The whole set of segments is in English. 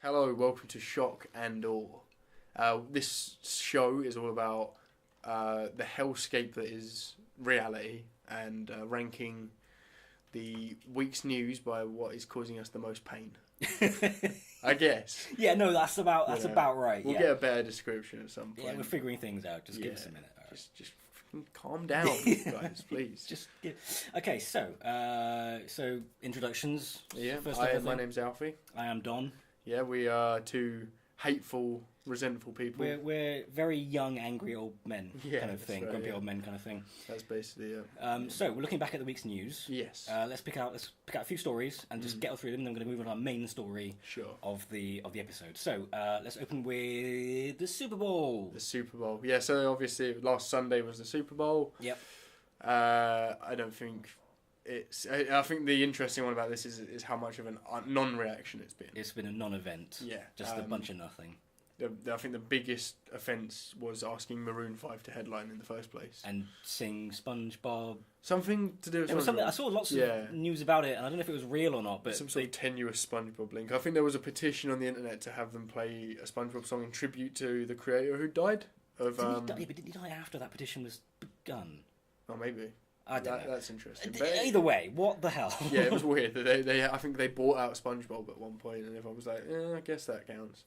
Hello, welcome to Shock and Awe. This show is all about the hellscape that is reality and ranking the week's news by what is causing us the most pain. I guess. Yeah, no, that's about right. We'll get a better description at some point. Yeah, we're figuring things out. Just give us a minute. Right. Just calm down, guys, please. Okay, so introductions. Yeah, First my name's Alfie. I am Don. Yeah, we are two hateful, resentful people. We're very young, angry old men kind of thing, right, grumpy old men kind of thing. That's basically it. So we're looking back at the week's news. Yes. Let's pick out a few stories and just get through them. Then we're going to move on to our main story of the episode. So let's open with the Super Bowl. The Super Bowl. Yeah. So obviously last Sunday was the Super Bowl. Yep. I don't think. I think the interesting one about this is how much of a non-reaction it's been. It's been a non-event. Yeah. Just a bunch of nothing. I think the biggest offence was asking Maroon 5 to headline in the first place. And sing SpongeBob. Something to do with SpongeBob. I saw lots of news about it, and I don't know if it was real or not. But some sort of tenuous SpongeBob link. I think there was a petition on the internet to have them play a SpongeBob song in tribute to the creator who died. Didn't he die after that petition was begun? Oh, maybe. I don't know. That's interesting. Either way, what the hell? Yeah, it was weird. I think they bought out SpongeBob at one point, and everyone was like, I guess that counts.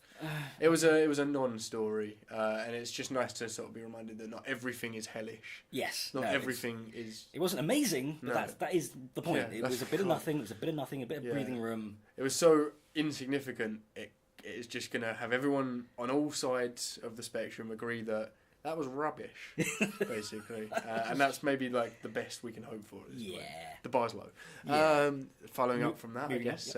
It was a non-story, and it's just nice to sort of be reminded that not everything is hellish. Yes. Not everything is... It wasn't amazing, but that is the point. Yeah, it was a bit of nothing, a bit of breathing room. It was so insignificant, it is just going to have everyone on all sides of the spectrum agree that that was rubbish, basically. And that's maybe like the best we can hope for. The bar's low. Yeah. Following up from that, I guess,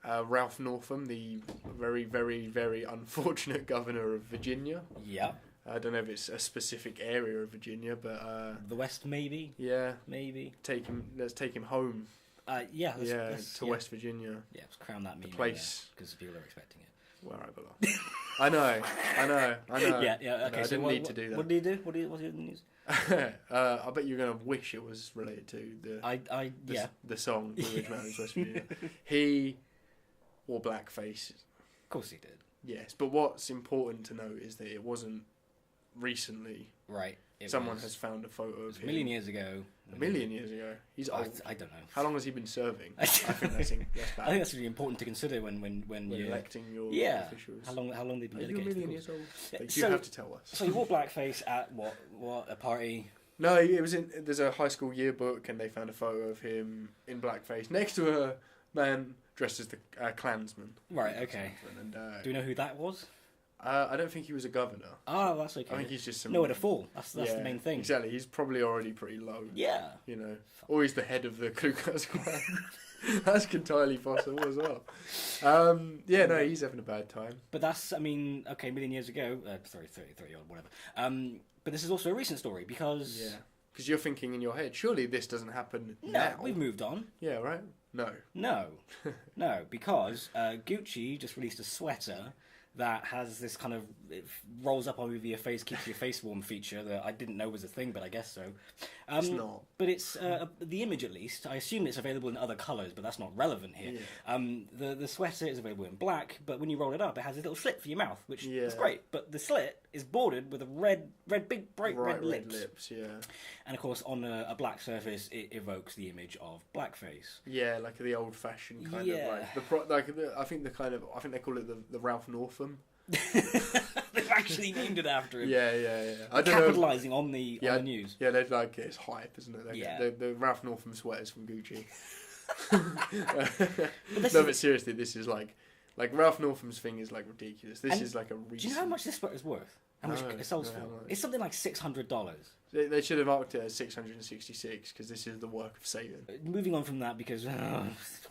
Ralph Northam, the very, very, very unfortunate governor of Virginia. Yeah. I don't know if it's a specific area of Virginia, but... the West, maybe? Yeah. Maybe. Let's take him home. To West Virginia. Yeah, let's crown that meaning. Place. Because people are expecting it. Where I belong. I know. Yeah, okay. I didn't need to do that. What did he do? What's the news? I bet you're going to wish it was related to the song "The Ridge Mountains, West Virginia." He wore blackface. Of course he did. Yes, but what's important to note is that it wasn't recently. Right. Someone has found a photo of him. A million years ago. A million years ago. He's old. I don't know. How long has he been serving? I think that's bad. I think that's really important to consider when you're electing your officials. How long they've been dedicated. Are you a million years old? Like, you have to tell us. So you wore blackface at what a party? No, it was in. There's a high school yearbook, and they found a photo of him in blackface next to a man dressed as the Klansman. Right. Okay. And, do you know who that was? I don't think he was a governor. Oh, that's okay. I think he's just nowhere to fall. That's the main thing. Exactly. He's probably already pretty low. Yeah. You know, or he's the head of the Ku Klux Klan. That's entirely possible as well. He's having a bad time. But that's, million years ago. 30 odd, whatever. But this is also a recent story because... Yeah. Because you're thinking in your head, surely this doesn't happen now. No, we've moved on. Yeah, right? No. No, because Gucci just released a sweater that has this kind of, it rolls up over your face, keeps your face warm feature that I didn't know was a thing, but I guess so. It's not. But it's, the image at least, I assume it's available in other colours, but that's not relevant here. Yeah. The sweater is available in black, but when you roll it up, it has a little slit for your mouth, which is great. But the slit is bordered with a big, bright red lips. Yeah. And of course, on a black surface, it evokes the image of blackface. Yeah, like the old-fashioned kind of, I think they call it the Ralph Northam. They've actually named it after him. Yeah. I don't capitalising on the news. Yeah, they're like, it's hype, isn't it? The Ralph Northam sweaters from Gucci. But seriously, this is like Ralph Northam's thing is like ridiculous. This is like a recent... Do you know how much this sweater's worth? How much it sells for? It's something like $600. They should have marked it as 666 because this is the work of Satan. Moving on from that because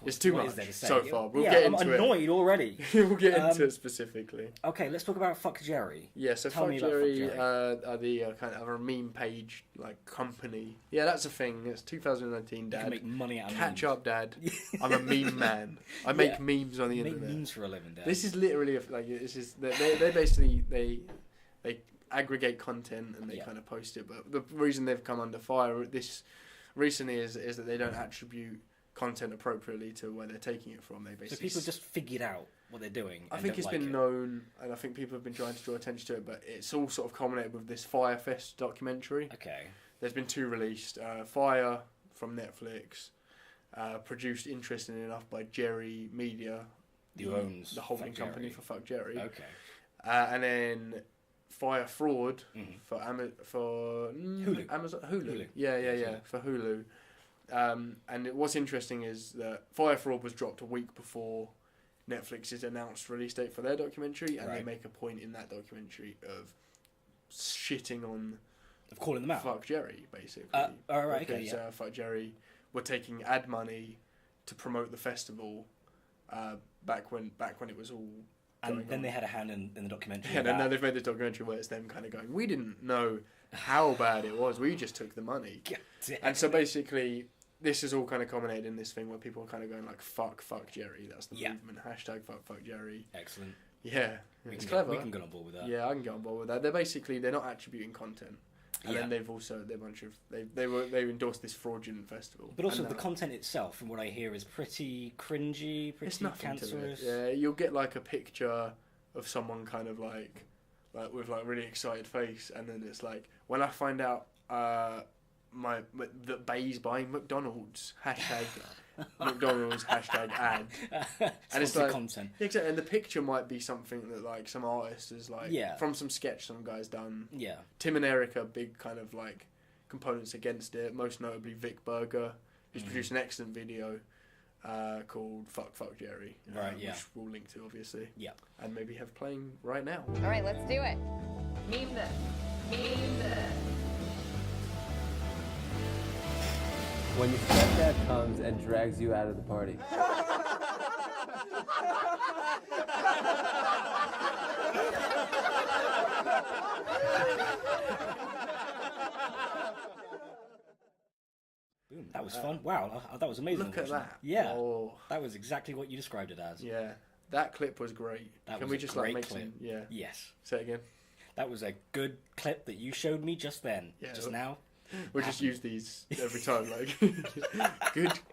it's too much so far. We'll get into I'm annoyed already. We'll get into it specifically. Okay, let's talk about Fuck Jerry. Yeah, so Fuck Jerry are the kind of a meme page like company. Yeah, that's a thing. It's 2019, Dad. You can make money out of Catch up, Dad. I'm a meme man. I make memes on the internet. Make memes for a living, Dad. This is literally they basically they aggregate content and they kind of post it, but the reason they've come under fire this recently is that they don't attribute content appropriately to where they're taking it from. They basically so people just figured out what they're doing. I think it's been known, and I think people have been trying to draw attention to it, but it's all sort of culminated with this Fyre Fest documentary. Okay. There's been 2 released. Fyre from Netflix, produced, interestingly enough, by Jerry Media, who owns the holding company for Fuck Jerry. Okay. And then Fyre Fraud for Hulu. Amazon Hulu. Yeah, for Hulu. And what's interesting is that Fyre Fraud was dropped a week before Netflix's announced release date for their documentary, and they make a point in that documentary of shitting on, of calling them out. Fuck Jerry, basically. Because Fuck Jerry were taking ad money to promote the festival back when it was all. And then they had a hand in the documentary. Yeah, and now they've made this documentary where it's them kind of going, we didn't know how bad it was, we just took the money. And so basically, this is all kind of culminated in this thing where people are kind of going like, fuck Jerry, that's the movement, hashtag fuck Jerry. Excellent. Yeah, it's clever. We can get on board with that. Yeah, I can get on board with that. They're not attributing content. And then they've also they endorsed this fraudulent festival. But also the content itself, from what I hear, is pretty cringy, pretty cancerous. Yeah, you'll get like a picture of someone kind of like with like really excited face, and then it's like, when I find out that Bay's buying McDonald's, hashtag McDonald's, hashtag ad. And it's like content. Exactly, and the picture might be something that like some artist is like from some sketch some guy's done. Yeah. Tim and Eric are big kind of like components against it. Most notably Vic Berger, who's produced an excellent video called Fuck Jerry. Which we'll link to obviously. Yeah. And maybe have playing right now. All right, let's do it. Meme this. When your stepdad comes and drags you out of the party. Boom, that was fun. Wow, that was amazing. Look at that. Yeah, that was exactly what you described it as. Yeah, that clip was great. Can we just like make some? Yeah. Yes. Say it again. That was a good clip that you showed me just then. Yeah. Just now. We'll just use these every time, like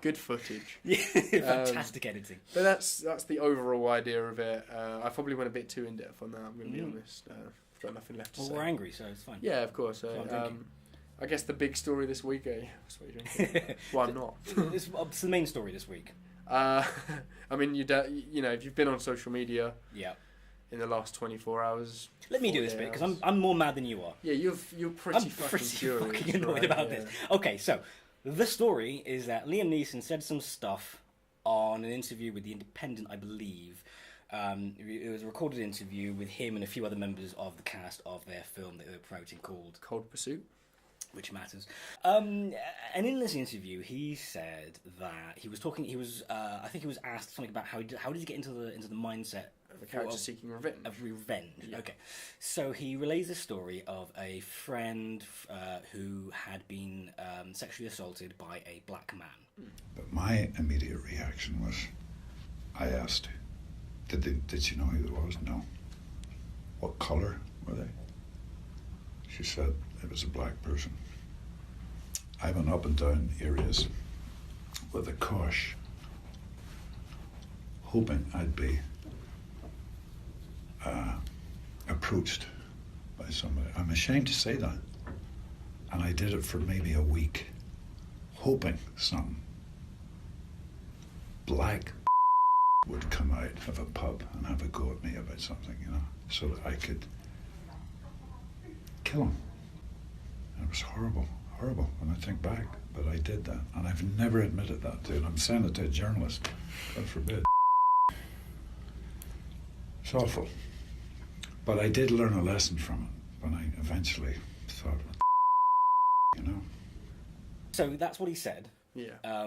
good footage. Yeah, fantastic editing. But that's the overall idea of it. I probably went a bit too in depth on that. I'm going to be honest. I've got nothing left to say. Well, we're angry, so it's fine. Yeah, of course. I guess the big story this week, That's what you're drinking. Well, I'm not. It's the main story this week. I mean, you know, if you've been on social media. Yeah. In the last 24 hours. Let me do this bit, because I'm more mad than you are. Yeah, you're pretty fucking annoyed about this. Okay, so the story is that Liam Neeson said some stuff on an interview with The Independent, I believe. It was a recorded interview with him and a few other members of the cast of their film that they were promoting called Cold Pursuit. Which matters. And in this interview, he said that he was talking. I think he was asked something about how did he get into the mindset of a character seeking revenge. Of revenge. Yeah. Okay. So he relays the story of a friend who had been sexually assaulted by a black man. But my immediate reaction was, I asked, did she know who it was? No. What color were they? She said it was a black person. I went up and down areas with a cosh, hoping I'd be approached by somebody. I'm ashamed to say that. And I did it for maybe a week, hoping some black would come out of a pub and have a go at me about something, you know, so that I could kill him. It was horrible when I think back, but I did that, and I've never admitted that to it. I'm saying it to a journalist, God forbid. It's awful. But I did learn a lesson from it when I eventually thought, you know. So that's what he said. Yeah.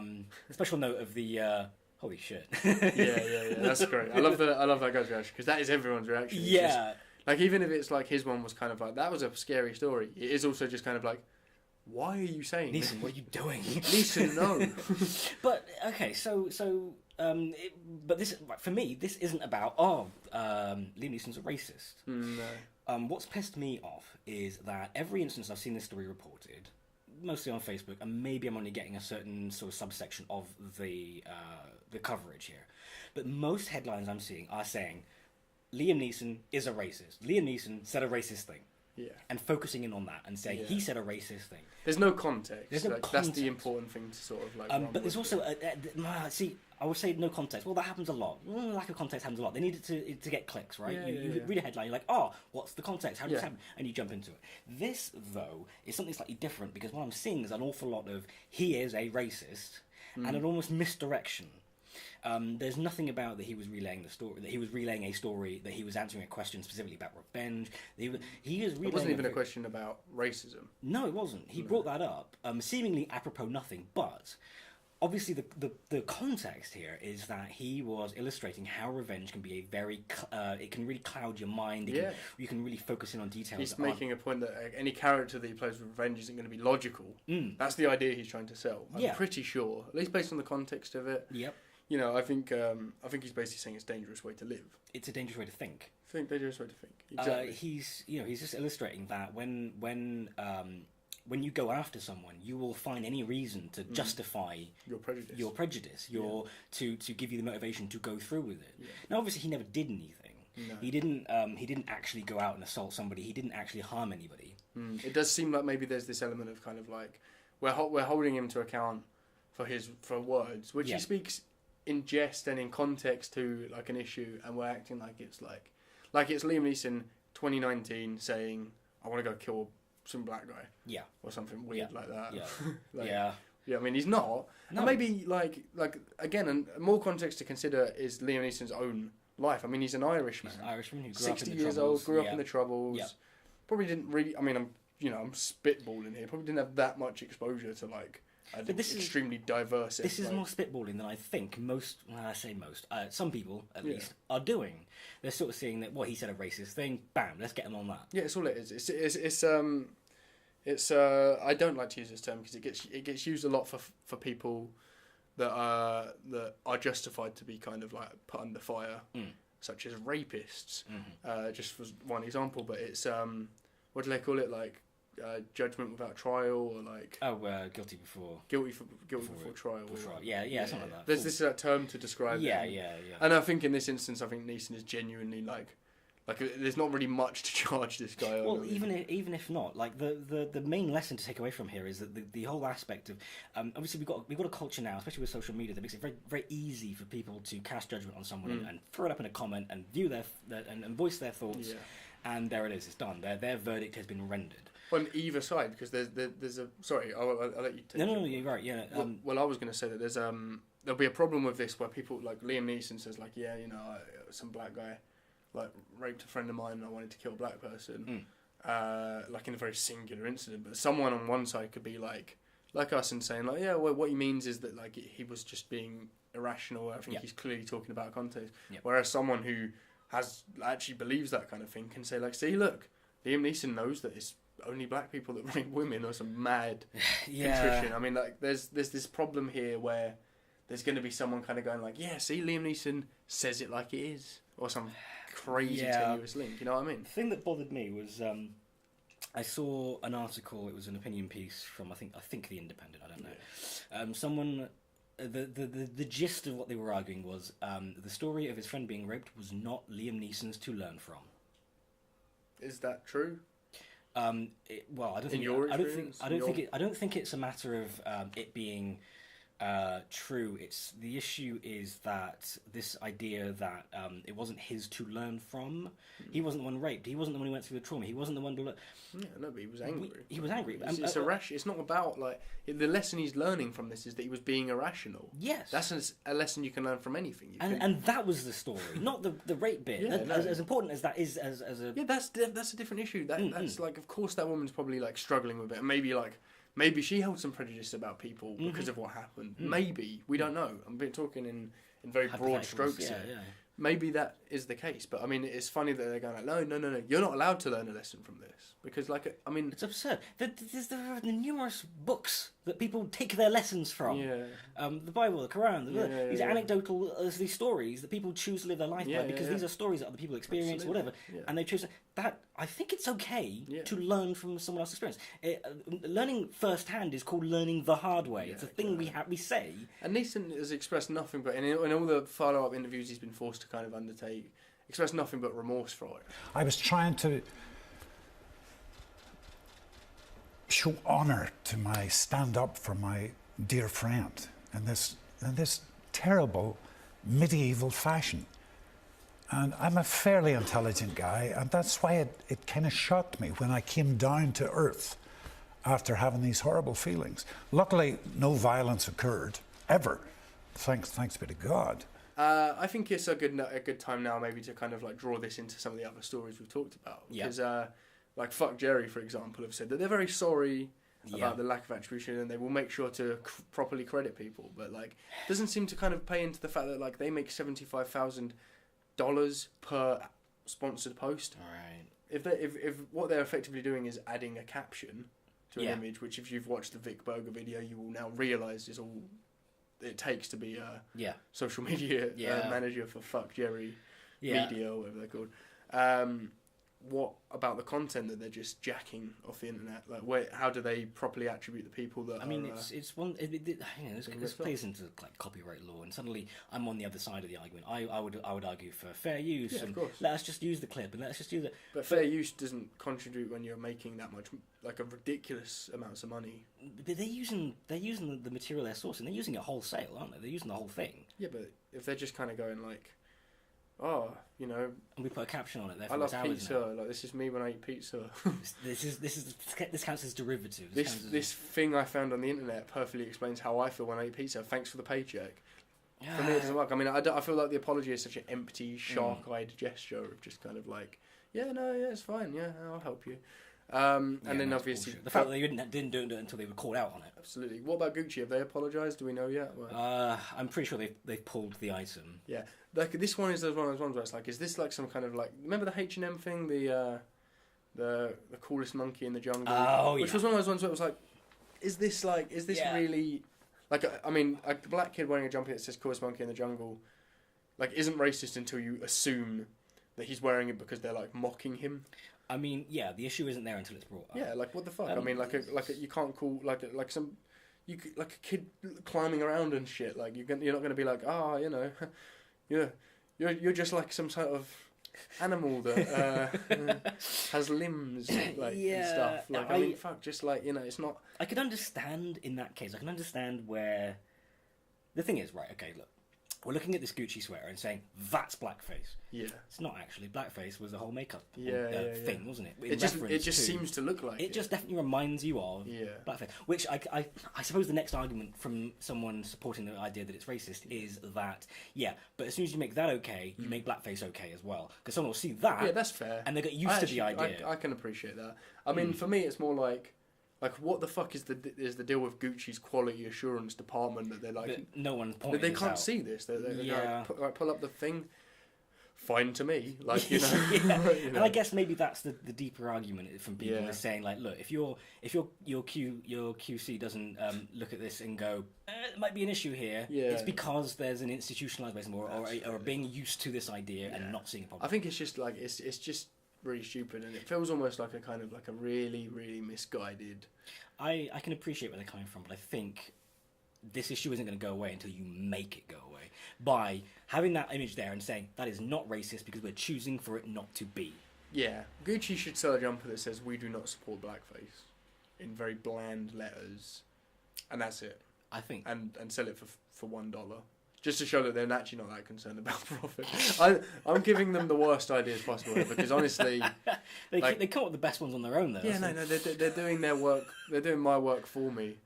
Special note of the holy shit. yeah. That's great. I love that guy's reaction, because that is everyone's reaction. It's just, like, even if it's like his one was kind of like, that was a scary story, it is also just kind of like, why are you saying Neeson, what are you doing? Neeson, no. But okay, but this, for me, this isn't about Liam Neeson's a racist. No. What's pissed me off is that every instance I've seen this story reported, mostly on Facebook, and maybe I'm only getting a certain sort of subsection of the coverage here. But most headlines I'm seeing are saying Liam Neeson is a racist. Liam Neeson said a racist thing. Yeah. And focusing in on that and saying he said a racist thing. There's no context. There's no like, context. That's the important thing to sort of like. But there's also see. I would say no context. Well, that happens a lot. Lack of context happens a lot. They need it to get clicks, right? You read a headline, you're like, oh, what's the context? How does this happen? And you jump into it. This, though, is something slightly different because what I'm seeing is an awful lot of he is a racist and an almost misdirection. There's nothing about that he was relaying the story, that he was relaying a story, that he was answering a question specifically about revenge. He is relaying. It wasn't even a question about racism. No, it wasn't. He brought that up, seemingly apropos nothing, but obviously the context here is that he was illustrating how revenge can be a very it can really cloud your mind. You can really focus in on details. He's making a point that any character that he plays with revenge isn't going to be logical. That's the idea he's trying to sell. I'm pretty sure, at least based on the context of it. Yep. You know, I think he's basically saying it's a dangerous way to live. It's a dangerous way to think. Dangerous way to think. Exactly. He's just illustrating that when you go after someone, you will find any reason to justify your prejudice, to give you the motivation to go through with it. Yeah. Now, obviously, he never did anything. No. He didn't actually go out and assault somebody. He didn't actually harm anybody. It does seem like maybe there's this element of kind of like we're holding him to account for words, which he speaks in jest and in context to like an issue, and we're acting like it's Liam Neeson 2019 saying I want to go kill some black guy, or something weird like that. Yeah. I mean, he's not. No. And maybe like again, and more context to consider is Liam Neeson's own life. I mean, he's an Irishman. He's an Irishman who grew 60 up in the years Troubles. old, grew up in the Troubles. Probably didn't really. I mean, I'm spitballing here. Probably didn't have that much exposure to like. Extremely diverse. This is more spitballing than I think most. Well, I say most. Some people, at least, are doing. They're sort of seeing that. Well, he said a racist thing. Bam. Let's get him on that. Yeah, it's all it is. It's I don't like to use this term because it gets used a lot for people that are justified to be kind of like put under fire, such as rapists. Just for one example, but it's what do they call it, like judgment without trial, or like guilty before trial. Yeah, something like that. There's this term to describe. Yeah. And I think in this instance, I think Neeson is genuinely like there's not really much to charge this guy. Well, even if not, like the main lesson to take away from here is that the whole aspect of obviously we've got a culture now, especially with social media, that makes it very very easy for people to cast judgment on someone and throw it up in a comment and view and voice their thoughts, and there it is, it's done. Their verdict has been rendered. On either side, because there's a sorry, I'll let you take. No, you're right. Yeah. Well, I was going to say that there'll be a problem with this where people like Liam Neeson says like, some black guy like raped a friend of mine and I wanted to kill a black person, like in a very singular incident. But someone on one side could be like us and saying like, well, what he means is that like he was just being irrational. I think he's clearly talking about context. Yep. Whereas someone who actually believes that kind of thing can say like, see, look, Liam Neeson knows that it's only black people that rape women, or some mad contrition. I mean, like, there's this problem here where there's going to be someone kind of going like, see, Liam Neeson says it like it is, or some crazy tenuous link. You know what I mean? The thing that bothered me was I saw an article. It was an opinion piece from I think the Independent. I don't know. Yeah. Someone. The gist of what they were arguing was the story of his friend being raped was not Liam Neeson's to learn from. Is that true? I don't think it's a matter of it being true. It's the issue is that this idea that it wasn't his to learn from. He wasn't the one raped. He wasn't the one who went through the trauma. He wasn't the one to. But he was angry. He was angry. It's irrational. It's not about like the lesson he's learning from this is that he was being irrational. Yes, that's a lesson you can learn from anything. And that was the story, not the rape bit. As important as that is as a that's a different issue. That's like, of course, that woman's probably like struggling with it, and maybe she held some prejudice about people because of what happened. Maybe we don't know. I'm talking in very broad strokes here. Maybe that is the case, but I mean, it's funny that they're going like, no, you're not allowed to learn a lesson from this because, like, I mean, it's absurd. There are numerous books that people take their lessons from. Yeah. The Bible, the Quran, these anecdotal, these stories that people choose to live their life by because these are stories that other people experience, whatever, and they choose that. I think it's okay to learn from someone else's experience. Learning firsthand is called learning the hard way. It's a thing we say. And Neeson has expressed nothing but, in all the follow-up interviews he's been forced to kind of undertake, expressed nothing but remorse for it. I was trying to show honour to stand up for my dear friend in this terrible medieval fashion. And I'm a fairly intelligent guy, and that's why it kind of shocked me when I came down to earth after having these horrible feelings. Luckily, no violence occurred, ever. Thanks be to God. I think it's a good time now maybe to kind of like draw this into some of the other stories we've talked about. Because like Fuck Jerry, for example, have said that they're very sorry about the lack of attribution and they will make sure to properly credit people. But like, doesn't seem to kind of pay into the fact that like they make $75,000 per sponsored post. All right. If what they're effectively doing is adding a caption to an image, which if you've watched the Vic Berger video, you will now realise is all it takes to be a social media manager for Fuck Jerry Media or whatever they're called. What about the content that they're just jacking off the internet? Like, how do they properly attribute the people that? I mean, it's one. This plays into like copyright law, and suddenly I'm on the other side of the argument. I would argue for fair use, and let us just use the clip, and let's just use it. But fair use doesn't contribute when you're making that much, like a ridiculous amounts of money. But they're using the material they're sourcing. They're using it wholesale, aren't they? They're using the whole thing. Yeah, but if they're just kind of going like, oh, you know, and we put a caption on it. I love pizza. Like, this is me when I eat pizza. this counts as derivative. This thing I found on the internet perfectly explains how I feel when I eat pizza. Thanks for the paycheck. Yeah. For me, it doesn't work. I mean, I feel like the apology is such an empty, shark-eyed gesture of just kind of like, it's fine. Yeah, I'll help you. And then obviously bullshit. The fact that they didn't do it until they were called out on it. Absolutely. What about Gucci? Have they apologised? Do we know yet? I'm pretty sure they've pulled the item. Yeah, like this one is one of those ones where it's like, is this like some kind of like, remember the H&M thing, the coolest monkey in the jungle, which was one of those ones where it was like, is this really like, I mean, a black kid wearing a jumper that says coolest monkey in the jungle, like, isn't racist until you assume that he's wearing it because they're like mocking him. I mean, the issue isn't there until it's brought up. Yeah, like what the fuck? I mean, you can't call like a kid climbing around and shit. Like you're not going to be like, you're just like some sort of animal that has limbs and stuff. Like I mean, fuck, just like it's not. I could understand in that case. I can understand where the thing is, right? Okay, look. We're looking at this Gucci sweater and saying, that's blackface. Yeah. It's not actually. Blackface was the whole makeup thing, wasn't it? It just seems to look like it. It just definitely reminds you of blackface. Which I suppose the next argument from someone supporting the idea that it's racist is that, but as soon as you make that okay, you make blackface okay as well. Because someone will see that. Yeah, that's fair. And they get used to the idea. I can appreciate that. I mean, for me, it's more like what the fuck is the deal with Gucci's quality assurance department that they're like... That no one's pointing They can't see this. They're pull up the thing, fine to me. Like, you know. And I guess maybe that's the deeper argument from people is saying, like, look, if your QC doesn't look at this and go, there might be an issue here, it's because there's an institutionalized racism or being used to this idea and not seeing a problem. I think it's just like, it's just really stupid, and it feels almost like a kind of like a really, really misguided... I can appreciate where they're coming from, but I think this issue isn't going to go away until you make it go away by having that image there and saying that is not racist because we're choosing for it not to be. Yeah, Gucci should sell a jumper that says we do not support blackface in very bland letters, and that's it. I think, and sell it for $1. Just to show that they're actually not that concerned about profit. I'm giving them the worst ideas possible because honestly, they come up with the best ones on their own though. Yeah, no, they're doing their work. They're doing my work for me,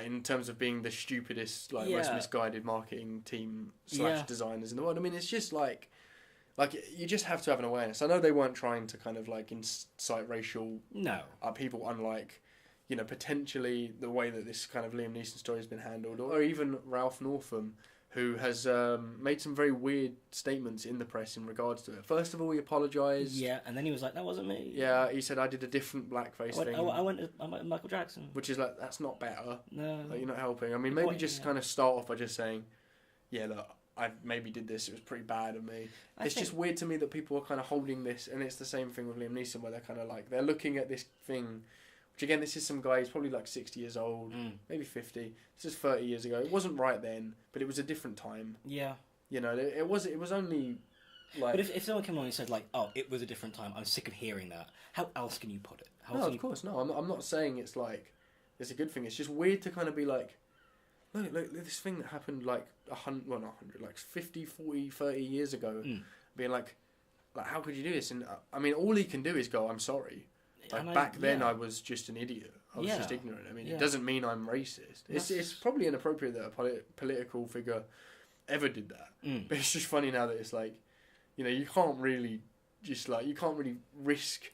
in terms of being the stupidest, most misguided marketing team / designers in the world. I mean, it's just like you just have to have an awareness. I know they weren't trying to kind of like incite racial upheaval, unlike potentially the way that this kind of Liam Neeson story has been handled, or even Ralph Northam, who has made some very weird statements in the press in regards to it. First of all, he apologised. Yeah, and then he was like, "That wasn't me." Yeah, he said, "I did a different blackface thing." I went to Michael Jackson. Which is like, that's not better. No. Like, you're not helping. I mean, maybe just kind of start off by just saying, "Yeah, look, I maybe did this. It was pretty bad of me." It's just weird to me that people are kind of holding this, and it's the same thing with Liam Neeson, where they're kind of like, they're looking at this thing. Which again, this is some guy, he's probably like 60 years old, maybe 50. This is 30 years ago. It wasn't right then, but it was a different time. Yeah. You know, it was only like... But if someone came along and said, like, "Oh, it was a different time, I'm sick of hearing that," how else can you put it? No, of course, no. I'm not saying it's like, it's a good thing. It's just weird to kind of be like, look, this thing that happened like 100, well, not 100, like 50, 40, 30 years ago, being like, how could you do this? And I mean, all he can do is go, "I'm sorry. Like, back then, I was just an idiot. I was just ignorant. I mean, it doesn't mean I'm racist. It's probably inappropriate that a political figure ever did that. But it's just funny now that it's like, you know, you can't really risk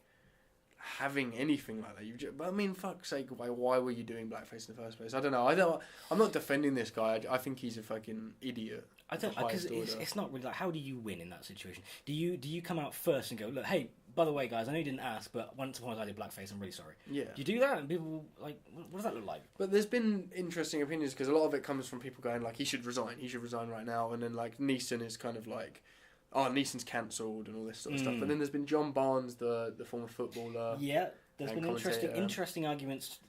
having anything like that. But I mean, fuck's sake, why were you doing blackface in the first place? I don't know. I'm not defending this guy. I think he's a fucking idiot. I don't, because it's not really like, how do you win in that situation? Do you come out first and go, "Look, hey, by the way, guys, I know you didn't ask, but once upon a time I did blackface, I'm really sorry." Yeah. Do you do that? And people, like, what does that look like? But there's been interesting opinions, because a lot of it comes from people going, like, he should resign right now. And then, like, Neeson is kind of like, "Oh, Neeson's cancelled," and all this sort of stuff. But then there's been John Barnes, the former footballer. Yeah, there's been interesting arguments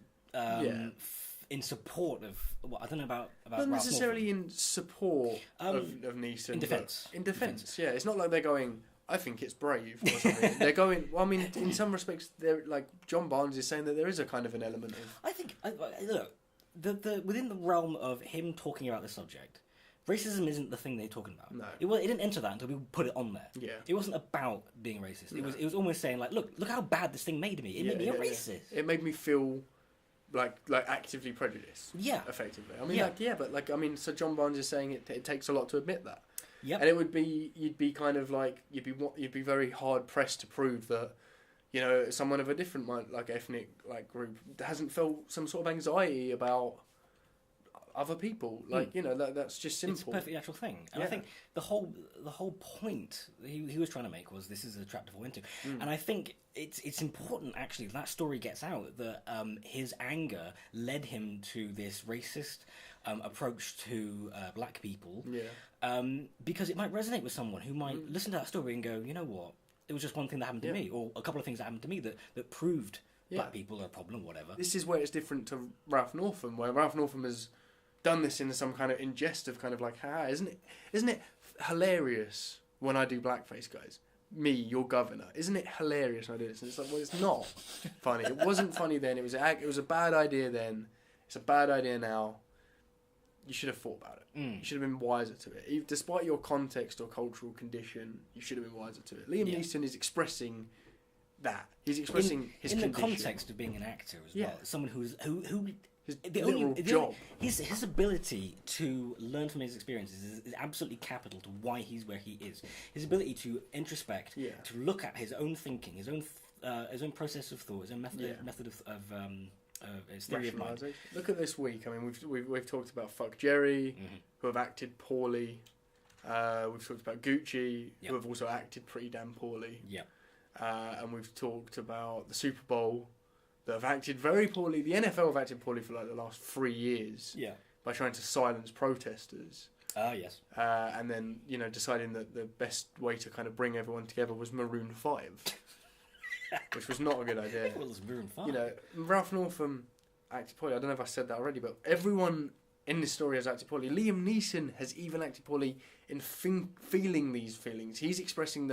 in support of... Well, I don't know about not necessarily in support of Neeson. In defence. In defence, yeah. It's not like they're going, "I think it's brave," or something. They're going... Well, I mean, in some respects, they're like, John Barnes is saying that there is a kind of an element of... I think... Look, the within the realm of him talking about the subject, racism isn't the thing they're talking about. No. It didn't enter that until we put it on there. Yeah. It wasn't about being racist. It was almost saying, like, look how bad this thing made me. It made me a racist. It made me feel... Like actively prejudiced. Yeah. Effectively. I mean, so John Barnes is saying it takes a lot to admit that. Yep. And it would be, you'd be kind of like, you'd be very hard pressed to prove that, you know, someone of a different like ethnic like group hasn't felt some sort of anxiety about other people. Like, you know, that's just simple. It's a perfectly natural thing. And I think the whole point he was trying to make was, this is a trap to fall into. And I think it's important, actually, that story gets out, that his anger led him to this racist approach to black people. Yeah. Because it might resonate with someone who might listen to that story and go, "You know what? It was just one thing that happened to me, or a couple of things that happened to me that proved black people are a problem," whatever. This is where it's different to Ralph Northam, where Ralph Northam has done this in some kind of ingest of kind of like, isn't it hilarious when I do blackface, guys? Me, your governor. Isn't it hilarious when I do this? And it's like, well, it's not funny. It wasn't funny then. It was a bad idea then. It's a bad idea now. You should have thought about it. You should have been wiser to it. Despite your context or cultural condition, you should have been wiser to it. Liam Neeson is expressing that. He's expressing his condition. In the context of being an actor as well. Someone who his job. His ability to learn from his experiences is absolutely capital to why he's where he is. His ability to introspect, to look at his own thinking, his own process of thought, his own method of his theory of mind. Look at this week. I mean, we've talked about Fuck Jerry, who have acted poorly. We've talked about Gucci, who have also acted pretty damn poorly. Yeah. And we've talked about the Super Bowl, that have acted very poorly. The NFL have acted poorly for like the last 3 years. Yeah. By trying to silence protesters. Yes. And then, you know, deciding that the best way to kind of bring everyone together was Maroon 5. Which was not a good idea. Well, it was Maroon 5. You know, Ralph Northam acted poorly. I don't know if I said that already, but everyone in this story has acted poorly. Liam Neeson has even acted poorly in feeling these feelings. He's expressing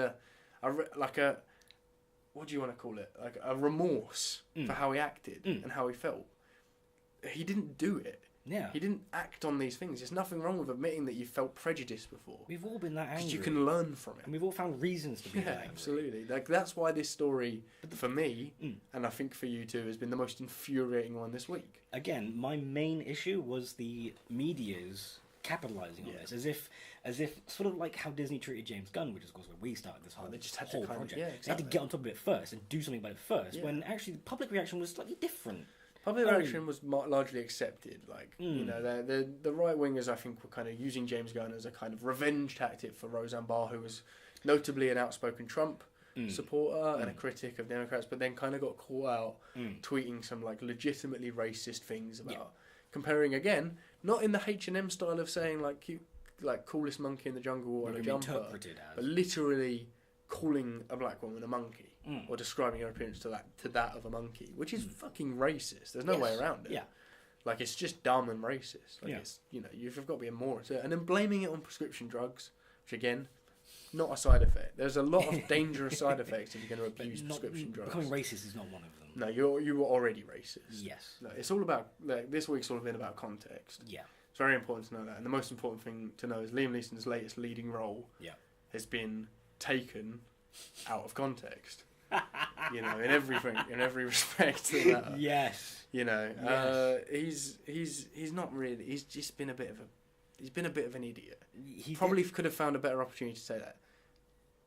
what do you want to call it? Like a remorse for how he acted and how he felt. He didn't do it. Yeah. He didn't act on these things. There's nothing wrong with admitting that you felt prejudice before. We've all been that angry. Because you can learn from it. And we've all found reasons to be that angry. Absolutely. Like, that's why this story, for me, and I think for you too, has been the most infuriating one this week. Again, my main issue was the media's capitalising on this, as if sort of like how Disney treated James Gunn, which is of course where we started this whole, they just had project. Exactly. They had to get on top of it first and do something about it first, when actually the public reaction was slightly different. Popular reaction was largely accepted. Like, you know, the right wingers, I think, were kind of using James Gunn as a kind of revenge tactic for Roseanne Barr, who was notably an outspoken Trump supporter and a critic of Democrats, but then kind of got caught out tweeting some like legitimately racist things about comparing again, not in the H&M style of saying like cute, like coolest monkey in the jungle on a jumper, but literally calling a black woman a monkey or describing her appearance to that of a monkey, which is fucking racist. There's no way around it. Like, it's just dumb and racist. Like, it's, you know, you've got to be more to it. And then blaming it on prescription drugs, which again, not a side effect. There's a lot of dangerous side effects if you're going to abuse prescription drugs. Becoming racist is not one of them. No, you were already racist. Yes. No, it's all about, like, this week's all been about context. Yeah. It's very important to know that. And the most important thing to know is Liam Neeson's latest leading role has been taken out of context. You know, in every respect to that. Yes. You know, he's not really. He's just been a bit of an idiot. He probably could have found a better opportunity to say that.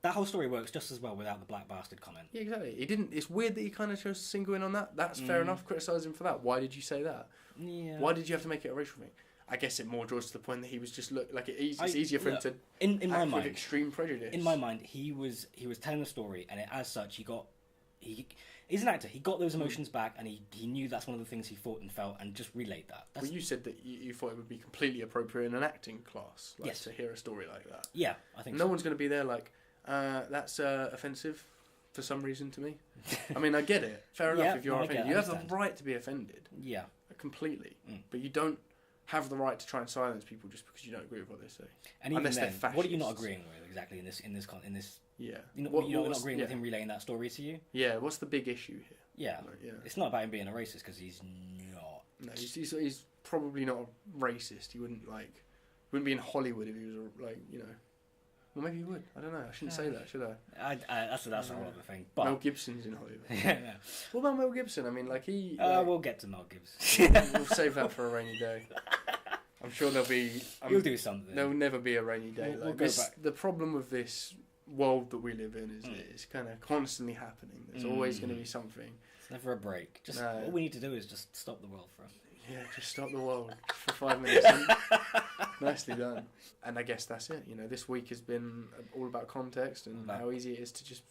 That whole story works just as well without the black bastard comment. Yeah, exactly. He didn't. It's weird that he kind of chose to single in on that. That's fair enough. Criticise him for that. Why did you say that? Yeah. Why did you have to make it a racial thing? I guess it more draws to the point that he was just it's easier for him to in my act mind, with extreme prejudice. In my mind, he was telling the story, and as such, he's an actor. He got those emotions back, and he knew that's one of the things he thought and felt, and just relayed that. Well, you said that you thought it would be completely appropriate in an acting class, to hear a story like that. Yeah, I think no one's going to be there like, that's offensive for some reason to me. I mean, I get it. Fair enough if you're offended. You have the right to be offended. Yeah. Completely. But you don't have the right to try and silence people just because you don't agree with what they say. And even then, what are you not agreeing with exactly in this? Yeah. You're not agreeing with him relaying that story to you? Yeah. What's the big issue here? Yeah. It's not about him being a racist because he's not. No, he's probably not a racist. He wouldn't be in Hollywood if he was well, maybe he would. I don't know. I shouldn't say that, should I? That's a whole other thing. But Mel Gibson's in Hollywood. What about Mel Gibson? I mean, he. We'll get to Mel Gibson. We'll save that for a rainy day. I'm sure there'll be. You'll do something. There'll never be a rainy day. We'll go back. The problem with this world that we live in is that it's kind of constantly happening. There's always going to be something. It's never a break. Just all we need to do is just stop the world for a Yeah, just stop the world for 5 minutes. Nicely done. And I guess that's it. You know, this week has been all about context and how easy it is to just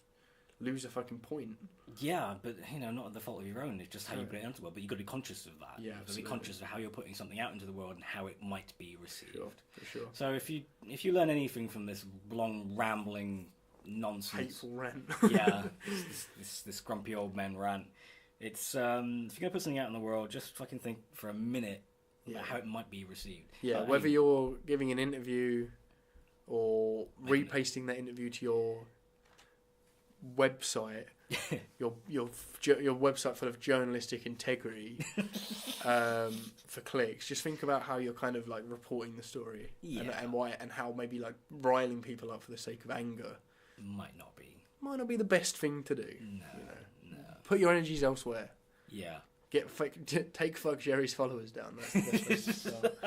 lose a fucking point. Yeah, but, not at the fault of your own. It's just how you put it into the world. But you've got to be conscious of that. Yeah, You've got to be conscious of how you're putting something out into the world and how it might be received. For sure. So if you learn anything from this long, rambling nonsense... Hateful rant. Yeah, this grumpy old man rant. It's, if you're going to put something out in the world, just fucking think for a minute about how it might be received. Yeah, whether you're giving an interview or repasting that interview to your website, your website full of journalistic integrity for clicks. Just think about how you're kind of reporting the story and why and how maybe riling people up for the sake of anger might not be the best thing to do. No. Put your energies elsewhere. Yeah. Take fuck Jerry's followers down. That's the best place to start.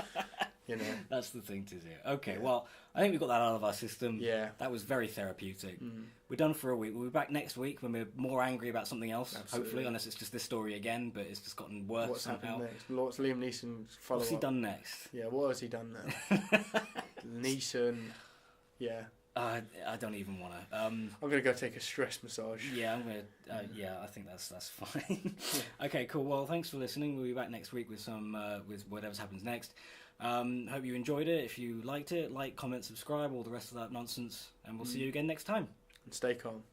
That's the thing to do. Okay, well, I think we got that out of our system. Yeah. That was very therapeutic. We're done for a week. We'll be back next week when we're more angry about something else, hopefully, unless it's just this story again, but it's just gotten worse What's somehow. happened next? What's Liam Neeson's follow-up? What's he done next? Yeah, what has he done now? Neeson, yeah. I don't even want to. I'm gonna go take a stress massage. Yeah, I'm gonna. I think that's fine. Okay, cool. Well, thanks for listening. We'll be back next week with with whatever happens next. Hope you enjoyed it. If you liked it, like, comment, subscribe, all the rest of that nonsense, and we'll see you again next time. And stay calm.